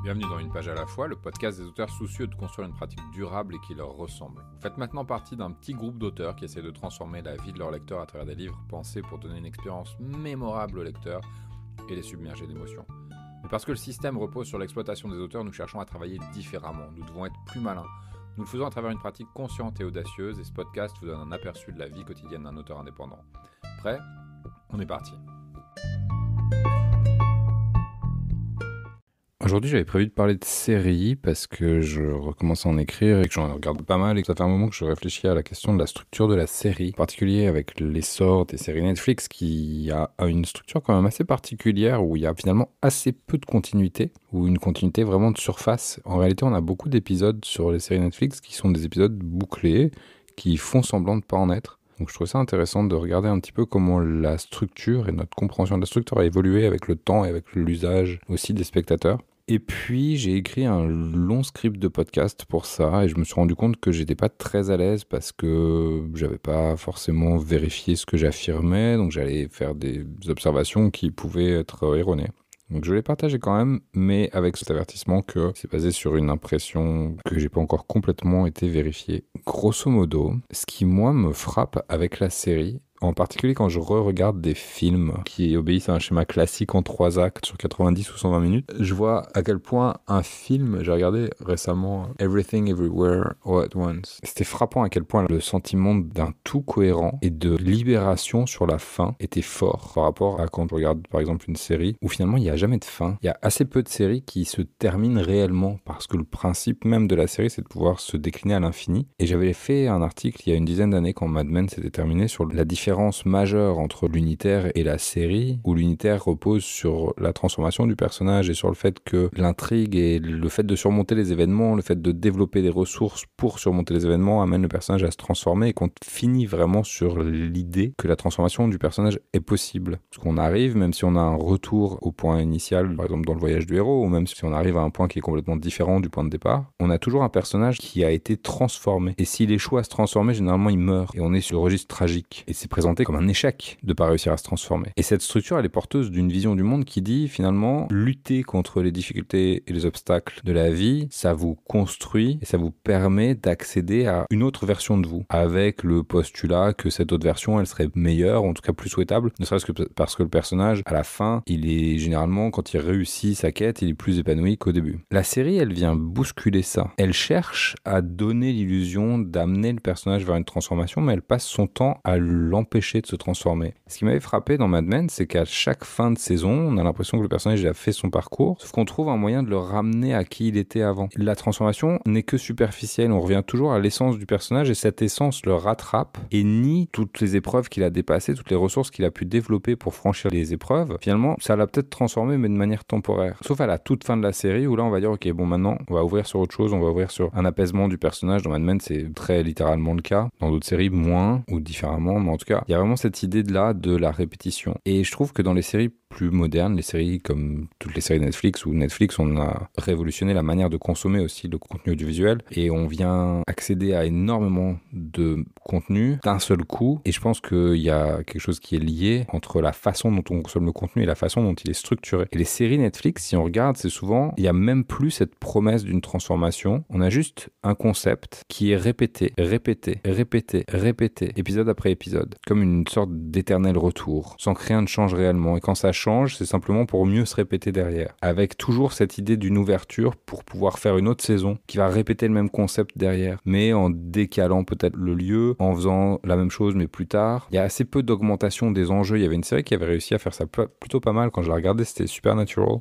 Bienvenue dans Une page à la fois, le podcast des auteurs soucieux de construire une pratique durable et qui leur ressemble. Vous faites maintenant partie d'un petit groupe d'auteurs qui essaient de transformer la vie de leurs lecteurs à travers des livres pensés pour donner une expérience mémorable aux lecteurs et les submerger d'émotions. Mais parce que le système repose sur l'exploitation des auteurs, nous cherchons à travailler différemment. Nous devons être plus malins. Nous le faisons à travers une pratique consciente et audacieuse et ce podcast vous donne un aperçu de la vie quotidienne d'un auteur indépendant. Prêt ? On est parti. Aujourd'hui, j'avais prévu de parler de séries parce que je recommence à en écrire et que j'en regarde pas mal et que ça fait un moment que je réfléchis à la question de la structure de la série, en particulier avec l'essor des séries Netflix qui a une structure quand même assez particulière où il y a finalement assez peu de continuité ou une continuité vraiment de surface. En réalité, on a beaucoup d'épisodes sur les séries Netflix qui sont des épisodes bouclés, qui font semblant de pas en être. Donc je trouve ça intéressant de regarder un petit peu comment la structure et notre compréhension de la structure a évolué avec le temps et avec l'usage aussi des spectateurs. Et puis j'ai écrit un long script de podcast pour ça et je me suis rendu compte que j'étais pas très à l'aise parce que j'avais pas forcément vérifié ce que j'affirmais, donc j'allais faire des observations qui pouvaient être erronées. Donc je l'ai partagé quand même, mais avec cet avertissement que c'est basé sur une impression que j'ai pas encore complètement été vérifiée. Grosso modo, ce qui moi me frappe avec la série, en particulier quand je re-regarde des films qui obéissent à un schéma classique en 3 actes sur 90 ou 120 minutes, je vois à quel point un film, j'ai regardé récemment Everything Everywhere All at Once, c'était frappant à quel point le sentiment d'un tout cohérent et de libération sur la fin était fort par rapport à quand je regarde par exemple une série où finalement il n'y a jamais de fin. Il y a assez peu de séries qui se terminent réellement parce que le principe même de la série c'est de pouvoir se décliner à l'infini. Et j'avais fait un article il y a une dizaine d'années quand Mad Men s'était terminé sur la différence majeure entre l'unitaire et la série, où l'unitaire repose sur la transformation du personnage et sur le fait que l'intrigue et le fait de surmonter les événements, le fait de développer des ressources pour surmonter les événements amène le personnage à se transformer et qu'on finit vraiment sur l'idée que la transformation du personnage est possible. Parce qu'on arrive, même si on a un retour au point initial, par exemple dans le voyage du héros, ou même si on arrive à un point qui est complètement différent du point de départ, on a toujours un personnage qui a été transformé. Et s'il échoue à se transformer, généralement il meurt. Et on est sur le registre tragique. Et c'est présenté comme un échec de ne pas réussir à se transformer. Et cette structure, elle est porteuse d'une vision du monde qui dit finalement, lutter contre les difficultés et les obstacles de la vie, ça vous construit et ça vous permet d'accéder à une autre version de vous, avec le postulat que cette autre version, elle serait meilleure, ou en tout cas plus souhaitable, ne serait-ce que parce que le personnage, à la fin, il est généralement, quand il réussit sa quête, il est plus épanoui qu'au début. La série, elle vient bousculer ça. Elle cherche à donner l'illusion d'amener le personnage vers une transformation, mais elle passe son temps à l'empêcher de se transformer. Ce qui m'avait frappé dans Mad Men, c'est qu'à chaque fin de saison, on a l'impression que le personnage a fait son parcours, sauf qu'on trouve un moyen de le ramener à qui il était avant. La transformation n'est que superficielle, on revient toujours à l'essence du personnage et cette essence le rattrape et nie toutes les épreuves qu'il a dépassées, toutes les ressources qu'il a pu développer pour franchir les épreuves. Finalement, ça l'a peut-être transformé, mais de manière temporaire. Sauf à la toute fin de la série où là, on va dire, ok, bon, maintenant, on va ouvrir sur autre chose, on va ouvrir sur un apaisement du personnage. Dans Mad Men, c'est très littéralement le cas. Dans d'autres séries, moins ou différemment, mais en tout cas, il y a vraiment cette idée-là de la répétition. Et je trouve que dans les séries plus modernes, les séries comme toutes les séries Netflix, où Netflix, on a révolutionné la manière de consommer aussi le contenu audiovisuel et on vient accéder à énormément de contenu d'un seul coup. Et je pense qu'il y a quelque chose qui est lié entre la façon dont on consomme le contenu et la façon dont il est structuré. Et les séries Netflix, si on regarde, c'est souvent, il n'y a même plus cette promesse d'une transformation. On a juste un concept qui est répété, épisode après épisode, comme une sorte d'éternel retour, sans que rien ne change réellement. Et quand ça change, c'est simplement pour mieux se répéter derrière, avec toujours cette idée d'une ouverture pour pouvoir faire une autre saison qui va répéter le même concept derrière, mais en décalant peut-être le lieu, en faisant la même chose mais plus tard. Il y a assez peu d'augmentation des enjeux. Il y avait une série qui avait réussi à faire ça plutôt pas mal quand je la regardais, c'était Supernatural,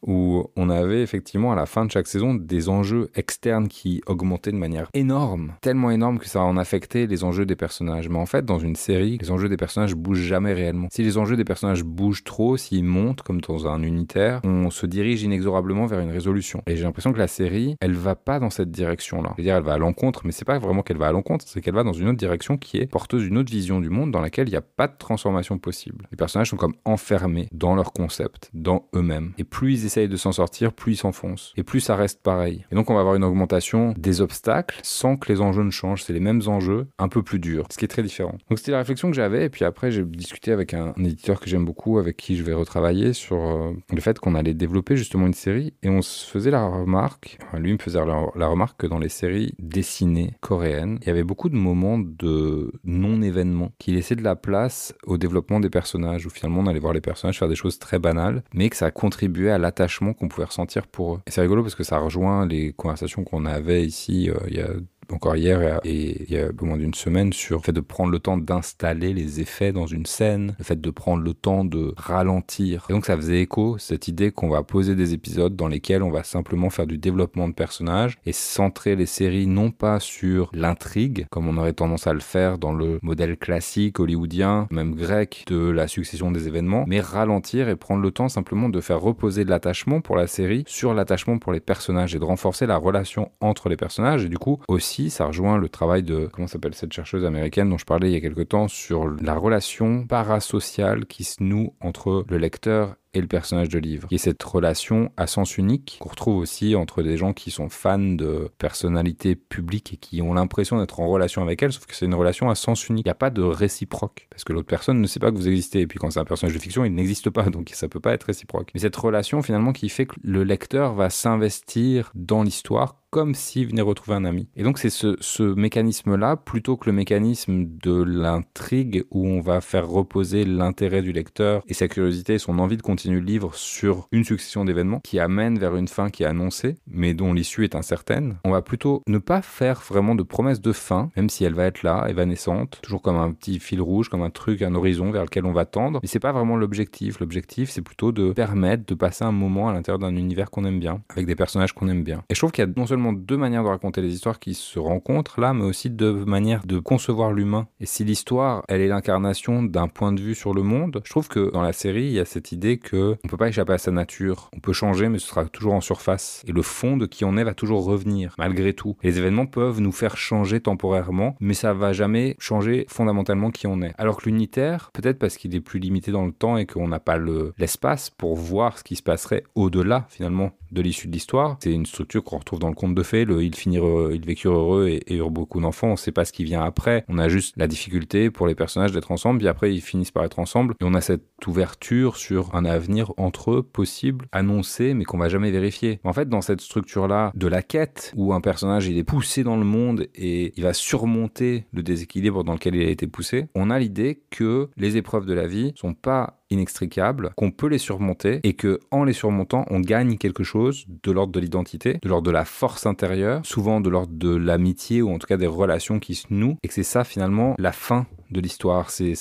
où on avait effectivement à la fin de chaque saison des enjeux externes qui augmentaient de manière énorme, tellement énorme que ça en affectait les enjeux des personnages. Mais en fait, dans une série, les enjeux des personnages bougent jamais réellement. Si les enjeux des personnages bougent trop, s'ils montent comme dans un unitaire, on se dirige inexorablement vers une résolution. Et j'ai l'impression que la série, elle va pas dans cette direction-là. C'est-à-dire, elle va à l'encontre, mais c'est pas vraiment qu'elle va à l'encontre, c'est qu'elle va dans une autre direction qui est porteuse d'une autre vision du monde dans laquelle il n'y a pas de transformation possible. Les personnages sont comme enfermés dans leur concept, dans eux-mêmes. Et plus ils essayent de s'en sortir, plus ils s'enfoncent. Et plus ça reste pareil. Et donc on va avoir une augmentation des obstacles sans que les enjeux ne changent. C'est les mêmes enjeux, un peu plus durs, ce qui est très différent. Donc c'était la réflexion que j'avais, et puis après j'ai discuté avec un éditeur que j'aime beaucoup, avec qui je vais retravailler sur le fait qu'on allait développer justement une série, et on se faisait la remarque, enfin, lui me faisait la remarque que dans les séries dessinées coréennes, il y avait beaucoup de moments de non-événements qui laissaient de la place au développement des personnages, où finalement on allait voir les personnages faire des choses très banales, mais que ça contribuait à l'attachement qu'on pouvait ressentir pour eux. Et c'est rigolo parce que ça rejoint les conversations qu'on avait ici il y a encore hier et il y a un peu moins d'une semaine sur le fait de prendre le temps d'installer les effets dans une scène, le fait de prendre le temps de ralentir. Et donc ça faisait écho, cette idée qu'on va poser des épisodes dans lesquels on va simplement faire du développement de personnages et centrer les séries non pas sur l'intrigue, comme on aurait tendance à le faire dans le modèle classique hollywoodien, même grec, de la succession des événements, mais ralentir et prendre le temps simplement de faire reposer de l'attachement pour la série sur l'attachement pour les personnages et de renforcer la relation entre les personnages. Et du coup aussi ça rejoint le travail de, comment s'appelle cette chercheuse américaine dont je parlais il y a quelque temps, sur la relation parasociale qui se noue entre le lecteur et le personnage de livre. Il y a cette relation à sens unique qu'on retrouve aussi entre des gens qui sont fans de personnalités publiques et qui ont l'impression d'être en relation avec elles, sauf que c'est une relation à sens unique. Il n'y a pas de réciproque, parce que l'autre personne ne sait pas que vous existez. Et puis quand c'est un personnage de fiction, il n'existe pas, donc ça peut pas être réciproque. Mais cette relation finalement qui fait que le lecteur va s'investir dans l'histoire comme s'il venait retrouver un ami. Et donc c'est ce mécanisme-là, plutôt que le mécanisme de l'intrigue où on va faire reposer l'intérêt du lecteur et sa curiosité et son envie de continuer le livre sur une succession d'événements qui amène vers une fin qui est annoncée, mais dont l'issue est incertaine. On va plutôt ne pas faire vraiment de promesse de fin, même si elle va être là, évanescente, toujours comme un petit fil rouge, comme un truc, un horizon vers lequel on va tendre. Mais c'est pas vraiment l'objectif. L'objectif, c'est plutôt de permettre de passer un moment à l'intérieur d'un univers qu'on aime bien, avec des personnages qu'on aime bien. Et je trouve qu'il y a non seulement deux manières de raconter les histoires qui se rencontrent là, mais aussi deux manières de concevoir l'humain. Et si l'histoire, elle est l'incarnation d'un point de vue sur le monde, je trouve que dans la série, il y a cette idée que on peut pas échapper à sa nature. On peut changer, mais ce sera toujours en surface. Et le fond de qui on est va toujours revenir, malgré tout. Les événements peuvent nous faire changer temporairement, mais ça va jamais changer fondamentalement qui on est. Alors que l'unitaire, peut-être parce qu'il est plus limité dans le temps et qu'on n'a pas l'espace pour voir ce qui se passerait au-delà, finalement, de l'issue de l'histoire. C'est une structure qu'on retrouve dans le conte de fées, ils vécurent heureux et eurent beaucoup d'enfants. On ne sait pas ce qui vient après. On a juste la difficulté pour les personnages d'être ensemble, puis après ils finissent par être ensemble. Et on a cette ouverture sur un avenir entre eux possible, annoncé, mais qu'on va jamais vérifier. En fait, dans cette structure-là de la quête, où un personnage il est poussé dans le monde et il va surmonter le déséquilibre dans lequel il a été poussé, on a l'idée que les épreuves de la vie sont pas inextricables, qu'on peut les surmonter et que en les surmontant, on gagne quelque chose de l'ordre de l'identité, de l'ordre de la force intérieure, souvent de l'ordre de l'amitié ou en tout cas des relations qui se nouent, et que c'est ça finalement la fin de l'histoire, c'est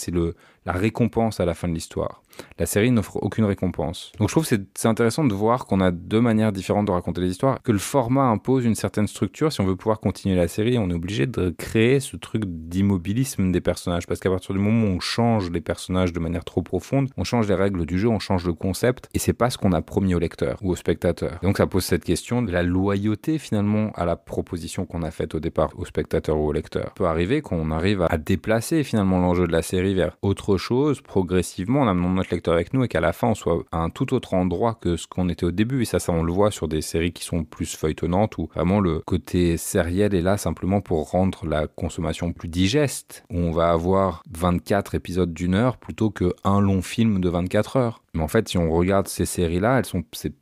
la récompense à la fin de l'histoire. La série n'offre aucune récompense. Donc je trouve que c'est intéressant de voir qu'on a deux manières différentes de raconter les histoires, que le format impose une certaine structure. Si on veut pouvoir continuer la série, on est obligé de créer ce truc d'immobilisme des personnages, parce qu'à partir du moment où on change les personnages de manière trop profonde, on change les règles du jeu, on change le concept, et c'est pas ce qu'on a promis au lecteur ou au spectateur. Et donc ça pose cette question de la loyauté finalement à la proposition qu'on a faite au départ au spectateur ou au lecteur. Il peut arriver qu'on arrive à déplacer finalement l'enjeu de la série vers autre chose progressivement en amenant notre lecteur avec nous et qu'à la fin on soit à un tout autre endroit que ce qu'on était au début. Et ça on le voit sur des séries qui sont plus feuilletonnantes où vraiment le côté sériel est là simplement pour rendre la consommation plus digeste, où on va avoir 24 épisodes d'1 heure plutôt qu'un long film de 24 heures. Mais en fait, si on regarde ces séries-là,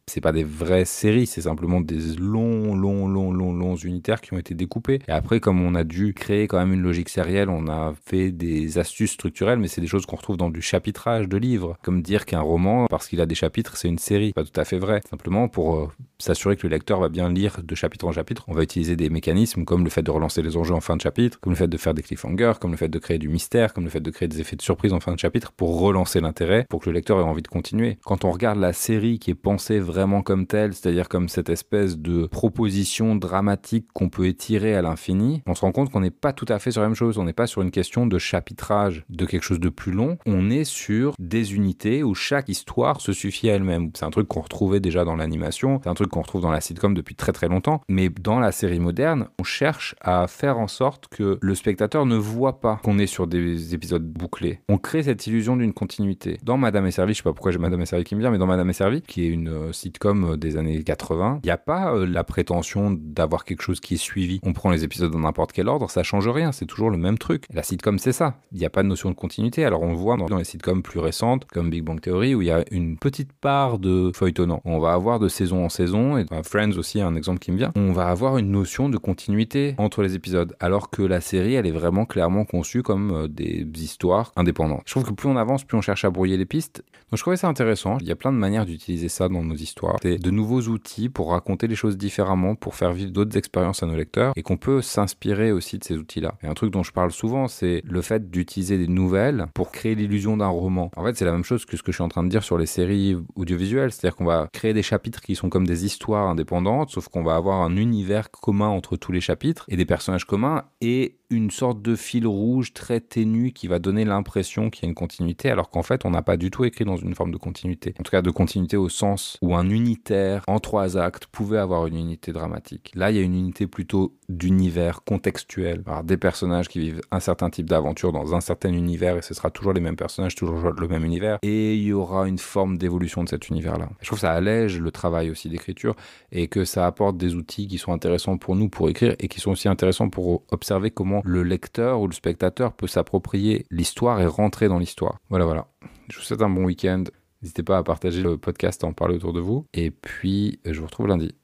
c'est pas des vraies séries, c'est simplement des longs unitaires qui ont été découpés. Et après, comme on a dû créer quand même une logique sérielle, on a fait des astuces structurelles, mais c'est des choses qu'on retrouve dans du chapitrage de livres. Comme dire qu'un roman, parce qu'il a des chapitres, c'est une série. Pas tout à fait vrai. Simplement pour s'assurer que le lecteur va bien lire de chapitre en chapitre, on va utiliser des mécanismes comme le fait de relancer les enjeux en fin de chapitre, comme le fait de faire des cliffhangers, comme le fait de créer du mystère, comme le fait de créer des effets de surprise en fin de chapitre pour relancer l'intérêt, pour que le lecteur ait envie de continuer. Quand on regarde la série qui est pensée vraiment comme telle, c'est-à-dire comme cette espèce de proposition dramatique qu'on peut étirer à l'infini, on se rend compte qu'on n'est pas tout à fait sur la même chose. On n'est pas sur une question de chapitrage de quelque chose de plus long. On est sur des d'unité où chaque histoire se suffit à elle-même. C'est un truc qu'on retrouvait déjà dans l'animation, c'est un truc qu'on retrouve dans la sitcom depuis très très longtemps, mais dans la série moderne, on cherche à faire en sorte que le spectateur ne voit pas qu'on est sur des épisodes bouclés. On crée cette illusion d'une continuité. Dans Madame est servie, je sais pas pourquoi j'ai Madame est servie qui me vient, mais dans Madame est servie, qui est une sitcom des années 80, il n'y a pas la prétention d'avoir quelque chose qui est suivi. On prend les épisodes dans n'importe quel ordre, ça change rien, c'est toujours le même truc. La sitcom, c'est ça. Il n'y a pas de notion de continuité. Alors on le voit dans les sitcoms plus récentes, comme Big Bang Theory, où il y a une petite part de feuilletonnant. On va avoir de saison en saison, et Friends aussi, un exemple qui me vient. On va avoir une notion de continuité entre les épisodes, alors que la série, elle est vraiment clairement conçue comme des histoires indépendantes. Je trouve que plus on avance, plus on cherche à brouiller les pistes. Donc je trouvais ça intéressant. Il y a plein de manières d'utiliser ça dans nos histoires. C'est de nouveaux outils pour raconter les choses différemment, pour faire vivre d'autres expériences à nos lecteurs, et qu'on peut s'inspirer aussi de ces outils-là. Et un truc dont je parle souvent, c'est le fait d'utiliser des nouvelles pour créer l'illusion d'un roman. En fait, c'est la même chose que ce que je suis en train de dire sur les séries audiovisuelles, c'est-à-dire qu'on va créer des chapitres qui sont comme des histoires indépendantes, sauf qu'on va avoir un univers commun entre tous les chapitres et des personnages communs et une sorte de fil rouge très ténu qui va donner l'impression qu'il y a une continuité, alors qu'en fait, on n'a pas du tout écrit dans une forme de continuité. En tout cas, de continuité au sens où un unitaire en 3 actes pouvait avoir une unité dramatique. Là, il y a une unité plutôt d'univers contextuel. Alors, des personnages qui vivent un certain type d'aventure dans un certain univers, et ce sera toujours les mêmes personnages, toujours le même univers, et il y aura une forme d'évolution de cet univers-là. Je trouve que ça allège le travail aussi d'écriture, et que ça apporte des outils qui sont intéressants pour nous pour écrire, et qui sont aussi intéressants pour observer comment le lecteur ou le spectateur peut s'approprier l'histoire et rentrer dans l'histoire. Voilà. Je vous souhaite un bon week-end. N'hésitez pas à partager le podcast, à en parler autour de vous. Et puis, je vous retrouve lundi.